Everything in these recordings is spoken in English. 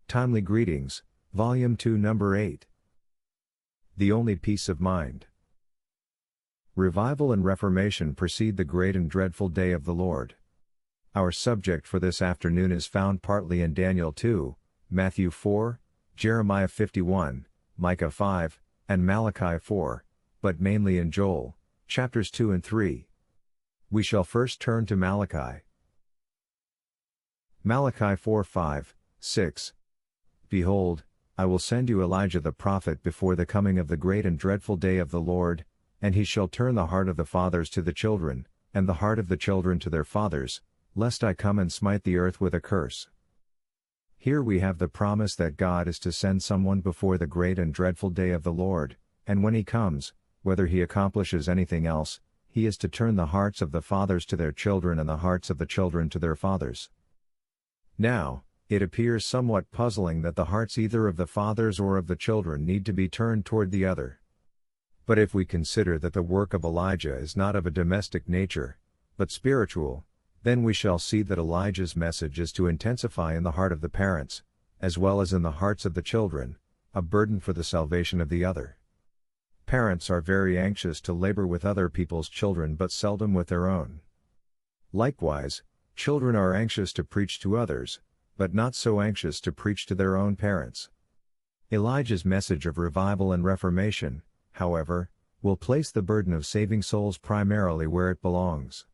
Timely Greetings, Volume 2 Number 8. The Only Peace of Mind. Revival and Reformation precede the great and dreadful day of the Lord. Our subject for this afternoon is found partly in Daniel 2, Matthew 4, Jeremiah 51, Micah 5, and Malachi 4, but mainly in Joel, chapters 2 and 3. We shall first turn to Malachi. Malachi 4, 5, 6. Behold, I will send you Elijah the prophet before the coming of the great and dreadful day of the Lord, and he shall turn the heart of the fathers to the children, and the heart of the children to their fathers, lest I come and smite the earth with a curse. Here we have the promise that God is to send someone before the great and dreadful day of the Lord, and when he comes, whether he accomplishes anything else, he is to turn the hearts of the fathers to their children and the hearts of the children to their fathers. Now, it appears somewhat puzzling that the hearts either of the fathers or of the children need to be turned toward the other. But if we consider that the work of Elijah is not of a domestic nature, but spiritual, then we shall see that Elijah's message is to intensify in the heart of the parents, as well as in the hearts of the children, a burden for the salvation of the other. Parents are very anxious to labor with other people's children but seldom with their own. Likewise, children are anxious to preach to others, but not so anxious to preach to their own parents. Elijah's message of revival and reformation, however, will place the burden of saving souls primarily where it belongs.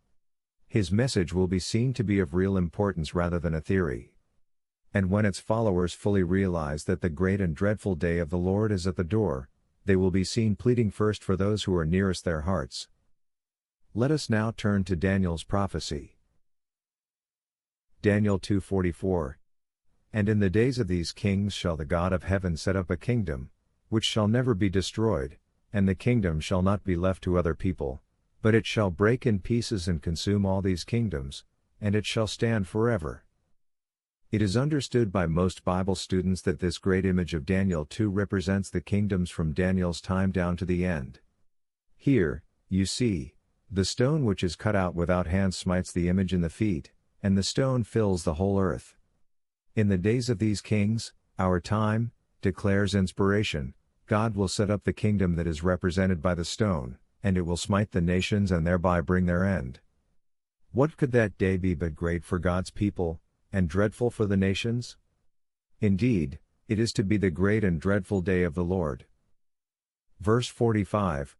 His message will be seen to be of real importance rather than a theory. And when its followers fully realize that the great and dreadful day of the Lord is at the door, they will be seen pleading first for those who are nearest their hearts. Let us now turn to Daniel's prophecy. Daniel 2:44. And in the days of these kings shall the God of heaven set up a kingdom, which shall never be destroyed, and the kingdom shall not be left to other people, but it shall break in pieces and consume all these kingdoms, and it shall stand forever. It is understood by most Bible students that this great image of Daniel 2 represents the kingdoms from Daniel's time down to the end. Here, you see, the stone which is cut out without hands smites the image in the feet, and the stone fills the whole earth. In the days of these kings, our time, declares inspiration, God will set up the kingdom that is represented by the stone, and it will smite the nations and thereby bring their end. What could that day be but great for God's people, and dreadful for the nations? Indeed, it is to be the great and dreadful day of the Lord. Verse 45.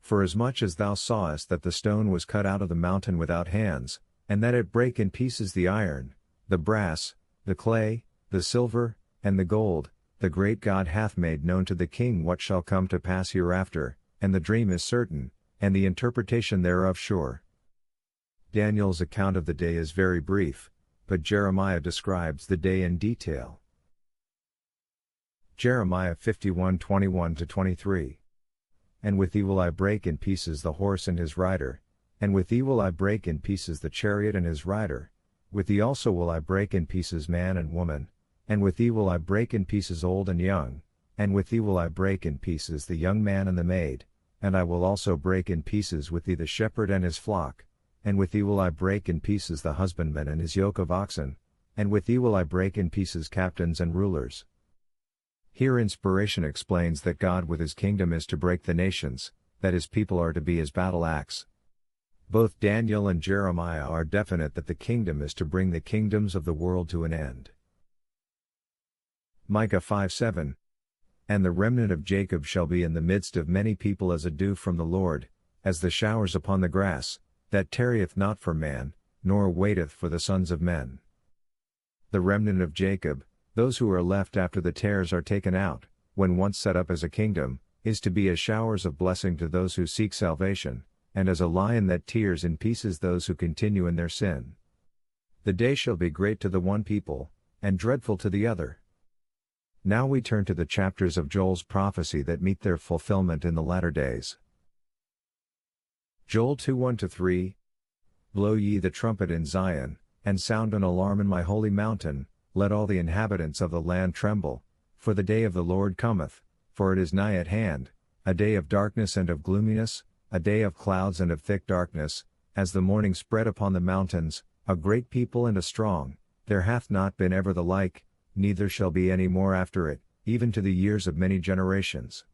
Forasmuch as thou sawest that the stone was cut out of the mountain without hands, and that it brake in pieces the iron, the brass, the clay, the silver, and the gold, the great God hath made known to the king what shall come to pass hereafter, and the dream is certain, and the interpretation thereof sure. Daniel's account of the day is very brief, but Jeremiah describes the day in detail. Jeremiah 51:21-23. And with thee will I break in pieces the horse and his rider, and with thee will I break in pieces the chariot and his rider, with thee also will I break in pieces man and woman, and with thee will I break in pieces old and young, and with thee will I break in pieces the young man and the maid, and I will also break in pieces with thee the shepherd and his flock, and with thee will I break in pieces the husbandman and his yoke of oxen, and with thee will I break in pieces captains and rulers. Here inspiration explains that God with his kingdom is to break the nations, that his people are to be his battle axe. Both Daniel and Jeremiah are definite that the kingdom is to bring the kingdoms of the world to an end. Micah 5:7. And the remnant of Jacob shall be in the midst of many people as a dew from the Lord, as the showers upon the grass, that tarrieth not for man, nor waiteth for the sons of men. The remnant of Jacob, those who are left after the tares are taken out, when once set up as a kingdom, is to be as showers of blessing to those who seek salvation, and as a lion that tears in pieces those who continue in their sin. The day shall be great to the one people, and dreadful to the other. Now we turn to the chapters of Joel's prophecy that meet their fulfillment in the latter days. Joel 2:1-3. Blow ye the trumpet in Zion, and sound an alarm in my holy mountain, let all the inhabitants of the land tremble, for the day of the Lord cometh, for it is nigh at hand, a day of darkness and of gloominess, a day of clouds and of thick darkness, as the morning spread upon the mountains, a great people and a strong, there hath not been ever the like, neither shall be any more after it, even to the years of many generations.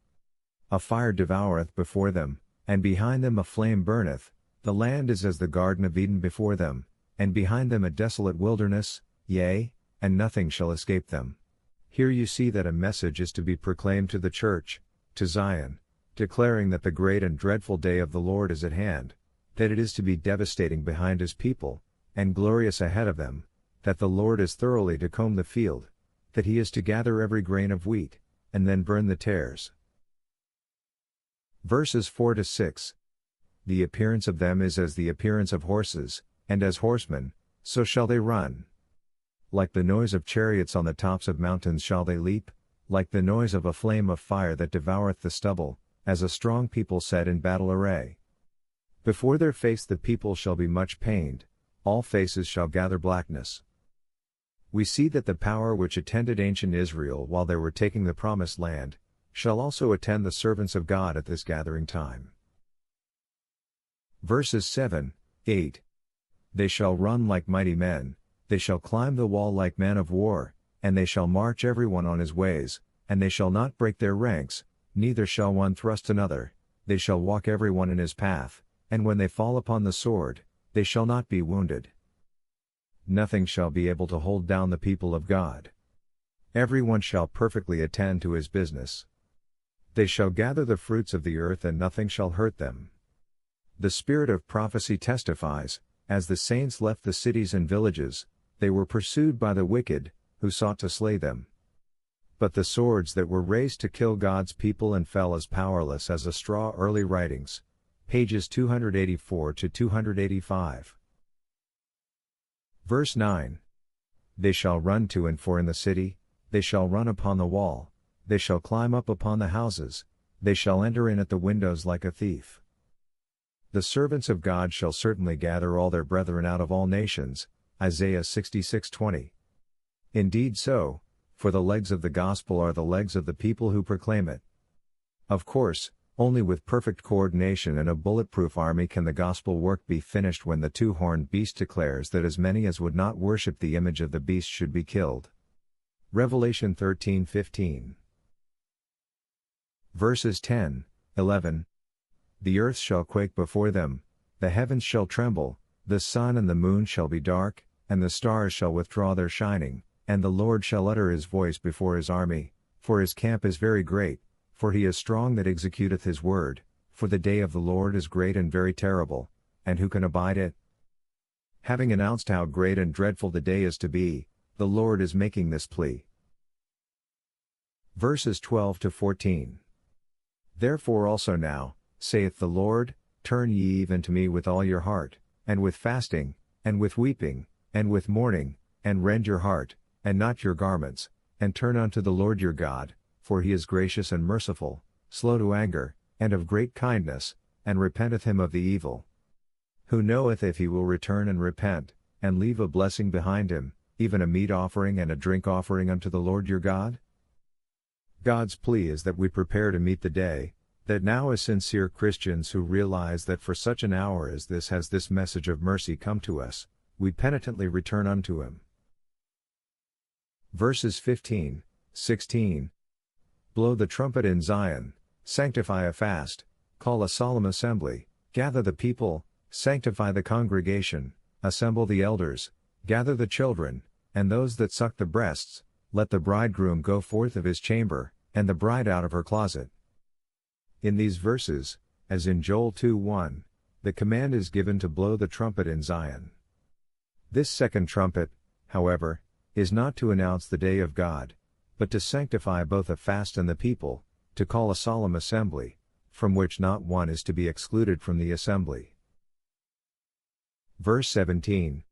A fire devoureth before them, and behind them a flame burneth, the land is as the Garden of Eden before them, and behind them a desolate wilderness, yea, and nothing shall escape them. Here you see that a message is to be proclaimed to the church, to Zion, declaring that the great and dreadful day of the Lord is at hand, that it is to be devastating behind his people, and glorious ahead of them, that the Lord is thoroughly to comb the field, that he is to gather every grain of wheat, and then burn the tares. Verses 4-6. The appearance of them is as the appearance of horses, and as horsemen, so shall they run. Like the noise of chariots on the tops of mountains shall they leap, like the noise of a flame of fire that devoureth the stubble, as a strong people set in battle array. Before their face the people shall be much pained, all faces shall gather blackness. We see that the power which attended ancient Israel while they were taking the promised land, shall also attend the servants of God at this gathering time. Verses 7, 8. They shall run like mighty men, they shall climb the wall like men of war, and they shall march every one on his ways, and they shall not break their ranks, neither shall one thrust another, they shall walk every one in his path, and when they fall upon the sword, they shall not be wounded. Nothing shall be able to hold down the people of God. Every one shall perfectly attend to his business. They shall gather the fruits of the earth and nothing shall hurt them. The spirit of prophecy testifies, as the saints left the cities and villages, they were pursued by the wicked, who sought to slay them. But the swords that were raised to kill God's people and fell as powerless as a straw. Early writings, pages 284-285. Verse 9. They shall run to and fro in the city, they shall run upon the wall, they shall climb up upon the houses, they shall enter in at the windows like a thief. The servants of God shall certainly gather all their brethren out of all nations, Isaiah 66:20. Indeed so, for the legs of the gospel are the legs of the people who proclaim it. Of course, only with perfect coordination and a bulletproof army can the gospel work be finished when the two-horned beast declares that as many as would not worship the image of the beast should be killed. Revelation 13:15. Verses 10, 11. The earth shall quake before them, the heavens shall tremble, the sun and the moon shall be dark, and the stars shall withdraw their shining, and the Lord shall utter his voice before his army, for his camp is very great, for he is strong that executeth his word, for the day of the Lord is great and very terrible, and who can abide it? Having announced how great and dreadful the day is to be, the Lord is making this plea. Verses 12-14. Therefore also now, saith the Lord, turn ye even to me with all your heart, and with fasting, and with weeping, and with mourning, and rend your heart, and not your garments, and turn unto the Lord your God, for he is gracious and merciful, slow to anger, and of great kindness, and repenteth him of the evil. Who knoweth if he will return and repent, and leave a blessing behind him, even a meat offering and a drink offering unto the Lord your God? God's plea is that we prepare to meet the day, that now as sincere Christians who realize that for such an hour as this has this message of mercy come to us, we penitently return unto him. Verses 15, 16. Blow the trumpet in Zion, sanctify a fast, call a solemn assembly, gather the people, sanctify the congregation, assemble the elders, gather the children, and those that suck the breasts, let the bridegroom go forth of his chamber, and the bride out of her closet. In these verses, as in Joel 2:1, the command is given to blow the trumpet in Zion. This second trumpet, however, is not to announce the day of God, but to sanctify both a fast and the people, to call a solemn assembly, from which not one is to be excluded from the assembly. Verse 17.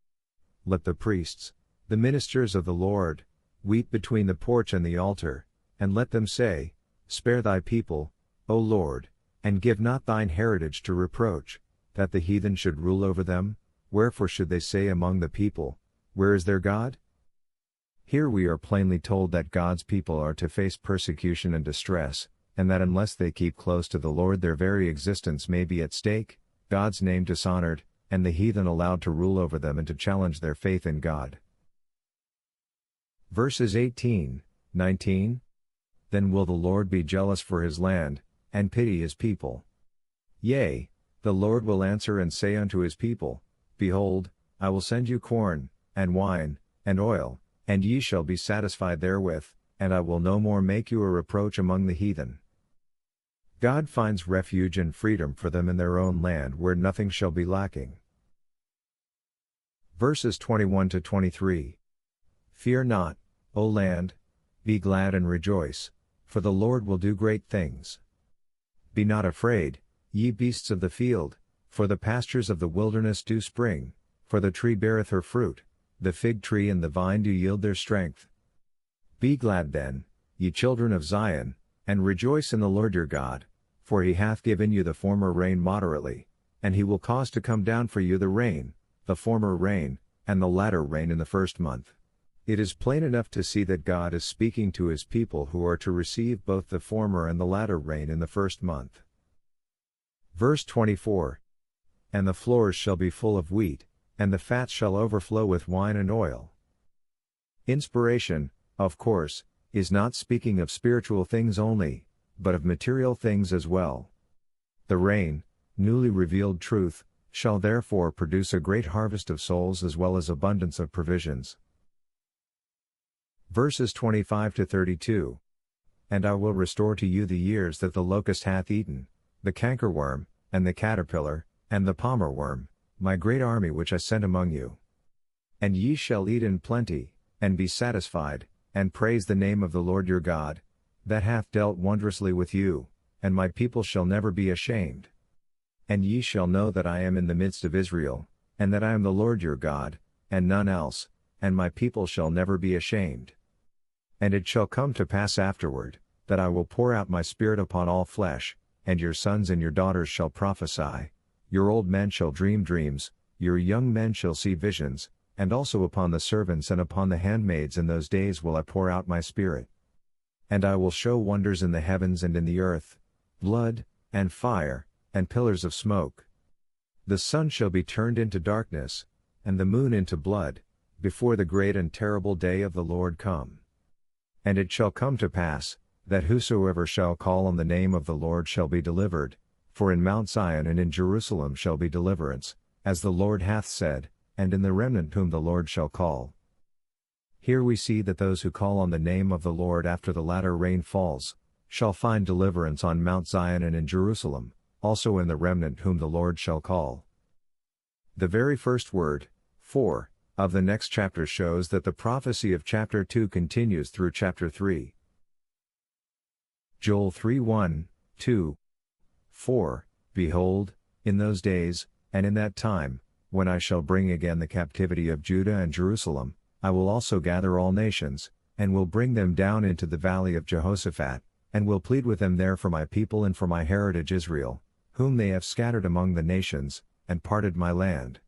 Let the priests, the ministers of the Lord, weep between the porch and the altar, and let them say, Spare thy people, O Lord, and give not thine heritage to reproach, that the heathen should rule over them. Wherefore should they say among the people, Where is their God? Here we are plainly told that God's people are to face persecution and distress, and that unless they keep close to the Lord their very existence may be at stake, God's name dishonored, and the heathen allowed to rule over them and to challenge their faith in God. Verses 18, 19. Then will the Lord be jealous for his land, and pity his people. Yea, the Lord will answer and say unto his people, Behold, I will send you corn, and wine, and oil, and ye shall be satisfied therewith, and I will no more make you a reproach among the heathen. God finds refuge and freedom for them in their own land where nothing shall be lacking. Verses 21 to 23. Fear not, O land, be glad and rejoice, for the Lord will do great things. Be not afraid, ye beasts of the field, for the pastures of the wilderness do spring, for the tree beareth her fruit, the fig tree and the vine do yield their strength. Be glad then, ye children of Zion, and rejoice in the Lord your God, for he hath given you the former rain moderately, and he will cause to come down for you the rain, the former rain, and the latter rain in the first month. It is plain enough to see that God is speaking to his people who are to receive both the former and the latter rain in the first month. Verse 24. And the floors shall be full of wheat, and the fats shall overflow with wine and oil. Inspiration, of course, is not speaking of spiritual things only, but of material things as well. The rain, newly revealed truth, shall therefore produce a great harvest of souls as well as abundance of provisions. Verses 25 to 32. And I will restore to you the years that the locust hath eaten, the cankerworm, and the caterpillar, and the palmerworm, my great army which I sent among you. And ye shall eat in plenty, and be satisfied, and praise the name of the Lord your God, that hath dealt wondrously with you, and my people shall never be ashamed. And ye shall know that I am in the midst of Israel, and that I am the Lord your God, and none else, and my people shall never be ashamed. And it shall come to pass afterward, that I will pour out my Spirit upon all flesh, and your sons and your daughters shall prophesy, your old men shall dream dreams, your young men shall see visions, and also upon the servants and upon the handmaids in those days will I pour out my Spirit. And I will show wonders in the heavens and in the earth, blood, and fire, and pillars of smoke. The sun shall be turned into darkness, and the moon into blood, before the great and terrible day of the Lord come. And it shall come to pass, that whosoever shall call on the name of the Lord shall be delivered, for in Mount Zion and in Jerusalem shall be deliverance, as the Lord hath said, and in the remnant whom the Lord shall call. Here we see that those who call on the name of the Lord after the latter rain falls, shall find deliverance on Mount Zion and in Jerusalem, also in the remnant whom the Lord shall call. The very first word, for, of the next chapter shows that the prophecy of chapter 2 continues through chapter 3. Joel 3:1, 2. For, behold, in those days, and in that time, when I shall bring again the captivity of Judah and Jerusalem, I will also gather all nations, and will bring them down into the valley of Jehoshaphat, and will plead with them there for my people and for my heritage Israel, whom they have scattered among the nations, and parted my land.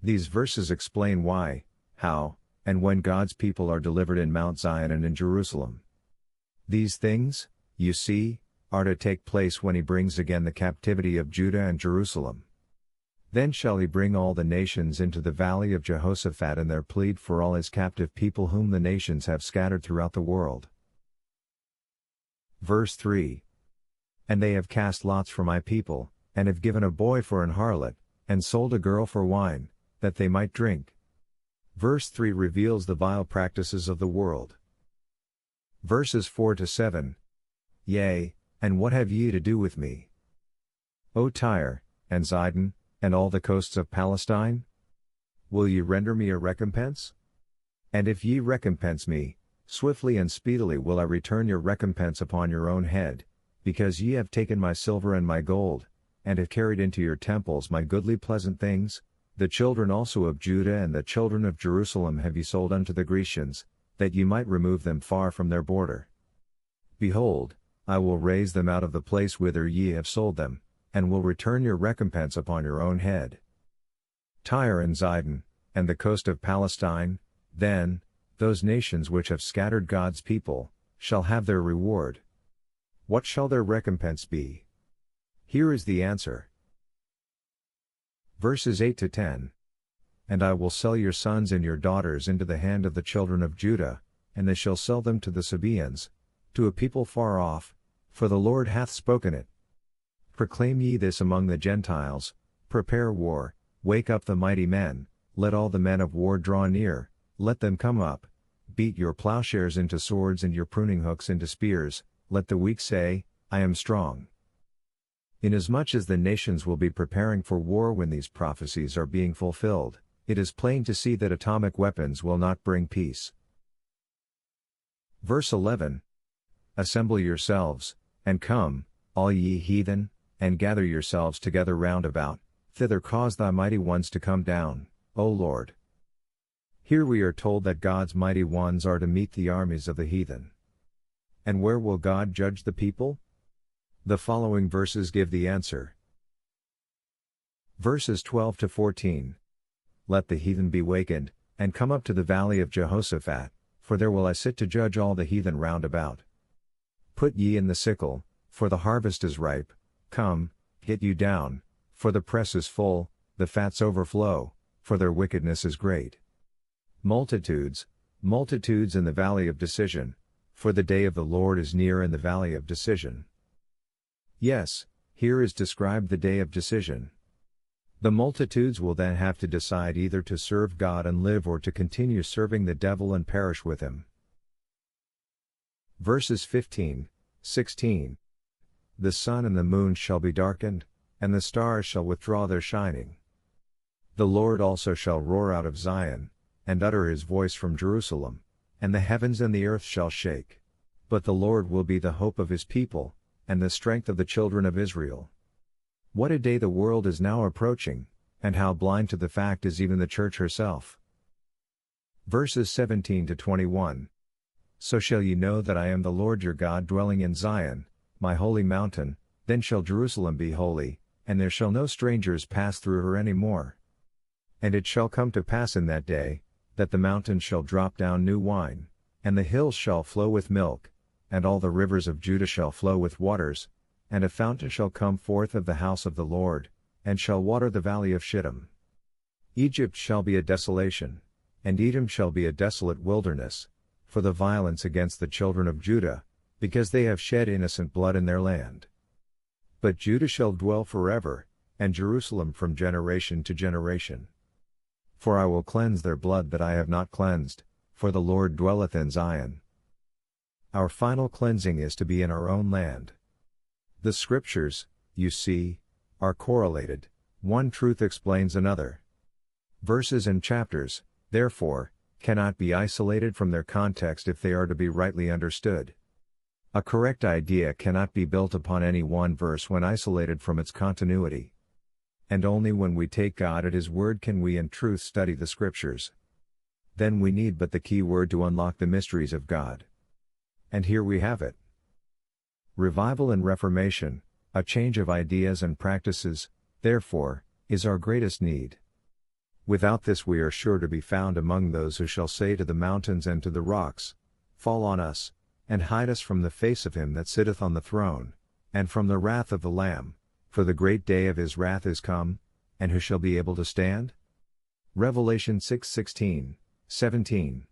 These verses explain why, how, and when God's people are delivered in Mount Zion and in Jerusalem. These things, you see, are to take place when he brings again the captivity of Judah and Jerusalem. Then shall he bring all the nations into the valley of Jehoshaphat and there plead for all his captive people whom the nations have scattered throughout the world. Verse 3. And they have cast lots for my people, and have given a boy for an harlot, and sold a girl for wine, that they might drink. Verse 3 reveals the vile practices of the world. Verses 4 to 7. Yea, and what have ye to do with me, O Tyre, and Zidon, and all the coasts of Palestine? Will ye render me a recompense? And if ye recompense me, swiftly and speedily will I return your recompense upon your own head, because ye have taken my silver and my gold, and have carried into your temples my goodly pleasant things. The children also of Judah and the children of Jerusalem have ye sold unto the Grecians, that ye might remove them far from their border. Behold, I will raise them out of the place whither ye have sold them, and will return your recompense upon your own head. Tyre and Zidon, and the coast of Palestine, then, those nations which have scattered God's people, shall have their reward. What shall their recompense be? Here is the answer. Verses 8 to 10. And I will sell your sons and your daughters into the hand of the children of Judah, and they shall sell them to the Sabaeans, to a people far off, for the Lord hath spoken it. Proclaim ye this among the Gentiles, prepare war, wake up the mighty men, let all the men of war draw near, let them come up, beat your plowshares into swords and your pruning hooks into spears, let the weak say, I am strong. Inasmuch as the nations will be preparing for war when these prophecies are being fulfilled, it is plain to see that atomic weapons will not bring peace. Verse 11. Assemble yourselves, and come, all ye heathen, and gather yourselves together round about, thither cause thy mighty ones to come down, O Lord. Here we are told that God's mighty ones are to meet the armies of the heathen. And where will God judge the people? The following verses give the answer. Verses 12 to 14. Let the heathen be wakened, and come up to the valley of Jehoshaphat, for there will I sit to judge all the heathen round about. Put ye in the sickle, for the harvest is ripe, come, get you down, for the press is full, the fats overflow, for their wickedness is great. Multitudes, multitudes in the valley of decision, for the day of the Lord is near in the valley of decision. Yes, here is described the day of decision. The multitudes will then have to decide either to serve God and live or to continue serving the devil and perish with him. Verses 15, 16. The sun and the moon shall be darkened, and the stars shall withdraw their shining. The Lord also shall roar out of Zion, and utter his voice from Jerusalem, and the heavens and the earth shall shake. But the Lord will be the hope of his people, and the strength of the children of Israel. What a day the world is now approaching, and how blind to the fact is even the church herself. Verses 17 to 21. So shall ye know that I am the Lord your God dwelling in Zion, my holy mountain, then shall Jerusalem be holy, and there shall no strangers pass through her any more. And it shall come to pass in that day, that the mountains shall drop down new wine, and the hills shall flow with milk, and all the rivers of Judah shall flow with waters, and a fountain shall come forth of the house of the Lord, and shall water the valley of Shittim. Egypt shall be a desolation, and Edom shall be a desolate wilderness, for the violence against the children of Judah, because they have shed innocent blood in their land. But Judah shall dwell forever, and Jerusalem from generation to generation. For I will cleanse their blood that I have not cleansed, for the Lord dwelleth in Zion. Our final cleansing is to be in our own land. The scriptures, you see, are correlated, one truth explains another. Verses and chapters, therefore, cannot be isolated from their context if they are to be rightly understood. A correct idea cannot be built upon any one verse when isolated from its continuity. And only when we take God at his word can we in truth study the scriptures. Then we need but the key word to unlock the mysteries of God. And here we have it. Revival and Reformation, a change of ideas and practices, therefore, is our greatest need. Without this we are sure to be found among those who shall say to the mountains and to the rocks, Fall on us, and hide us from the face of him that sitteth on the throne, and from the wrath of the Lamb, for the great day of his wrath is come, and who shall be able to stand? Revelation 6:16, 17.